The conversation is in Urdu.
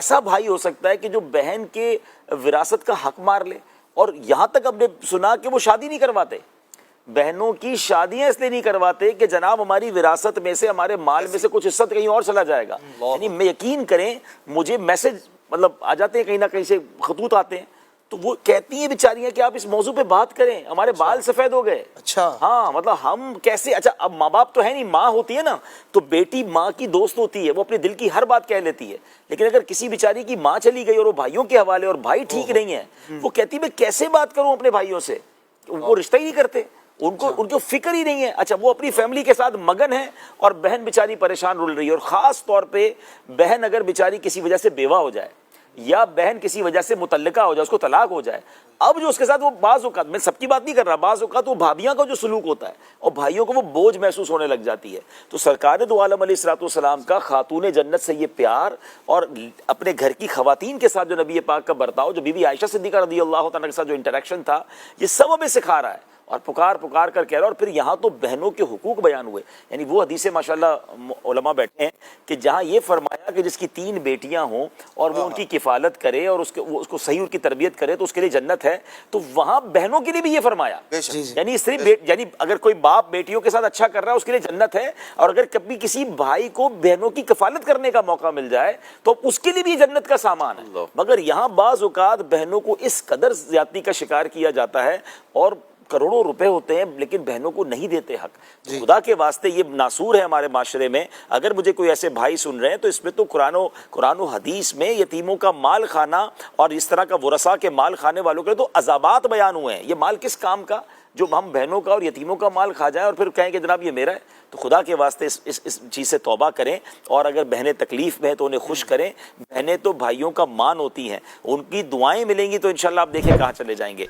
کیسا بھائی ہو سکتا ہے کہ جو بہن کے وراثت کا حق مار لے؟ اور یہاں تک ہم نے سنا کہ وہ شادی نہیں کرواتے، بہنوں کی شادیاں اس لیے نہیں کرواتے کہ جناب ہماری وراثت میں سے، ہمارے مال میں سے کچھ حصہ کہیں اور چلا جائے گا۔ یعنی میں یقین کریں، مجھے میسج مطلب آ جاتے ہیں، کہیں نہ کہیں سے خطوط آتے ہیں، تو وہ کہتی ہیں بیچاریاں کہ آپ اس موضوع پہ بات کریں، ہمارے بال سفید ہو گئے۔ اچھا ہاں مطلب ہم کیسے، اچھا اب ماں باپ تو ہے نہیں، ماں ہوتی ہے نا، تو بیٹی ماں کی دوست ہوتی ہے، وہ اپنے دل کی ہر بات کہہ لیتی ہے، لیکن اگر کسی بیچاری کی ماں چلی گئی اور وہ بھائیوں کے حوالے اور بھائی ٹھیک نہیں ہے، وہ کہتی میں کیسے بات کروں اپنے بھائیوں سے، وہ رشتہ ہی نہیں کرتے، ان کو فکر ہی نہیں ہے۔ اچھا وہ اپنی فیملی کے ساتھ مگن ہے اور بہن بیچاری پریشان رول رہی ہے، اور خاص طور پہ بہن اگر بیچاری کسی وجہ سے بیوہ ہو جائے یا بہن کسی وجہ سے متعلقہ ہو جائے، اس کو طلاق ہو جائے، اب جو اس کے ساتھ وہ بعض اوقات، میں سب کی بات نہیں کر رہا، بعض اوقات وہ بھابیاں کا جو سلوک ہوتا ہے اور بھائیوں کو وہ بوجھ محسوس ہونے لگ جاتی ہے۔ تو سرکار دو عالم علیہ الصلوۃ والسلام کا خاتون جنت سے یہ پیار اور اپنے گھر کی خواتین کے ساتھ جو نبی پاک کا برتاؤ، جو بی بی عائشہ صدیقہ رضی اللہ تعالیٰ کے ساتھ جو انٹریکشن تھا، یہ سب ہمیں سکھا رہا ہے اور پکار پکار کر کہہ رہا ہے۔ اور پھر یہاں تو بہنوں کے حقوق بیان ہوئے، یعنی وہ حدیث ماشاءاللہ علماء بیٹھے ہیں کہ جہاں یہ فرمایا کہ جس کی 3 بیٹیاں ہوں اور وہ ان کی کفالت کرے اور اس کو صحیح ان کی تربیت کرے تو اس کے لیے جنت ہے، تو وہاں بہنوں کے لیے بھی یہ فرمایا، یعنی صرف یعنی اگر کوئی باپ بیٹیوں کے ساتھ اچھا کر رہا ہے اس کے لیے جنت ہے، اور اگر کبھی کسی بھائی کو بہنوں کی کفالت کرنے کا موقع مل جائے تو اس کے لیے بھی جنت کا سامان ہے۔ مگر یہاں بعض اوقات بہنوں کو اس قدر زیادتی کا شکار کیا جاتا ہے، اور کروڑوں روپے ہوتے ہیں لیکن بہنوں کو نہیں دیتے حق۔ خدا کے واسطے یہ ناسور ہے ہمارے معاشرے میں۔ اگر مجھے کوئی ایسے بھائی سن رہے ہیں تو اس میں تو قرآن و حدیث میں یتیموں کا مال کھانا اور اس طرح کا ورثاء کے مال کھانے والوں کے تو عذابات بیان ہوئے ہیں۔ یہ مال کس کام کا جو ہم بہنوں کا اور یتیموں کا مال کھا جائیں اور پھر کہیں کہ جناب یہ میرا ہے؟ تو خدا کے واسطے اس چیز سے توبہ کریں، اور اگر بہنیں تکلیف میں ہیں تو انہیں خوش کریں۔ بہنیں تو بھائیوں کا مان ہوتی ہیں، ان کی دعائیں ملیں گی تو انشاءاللہ آپ دیکھیں کہاں چلے جائیں گے۔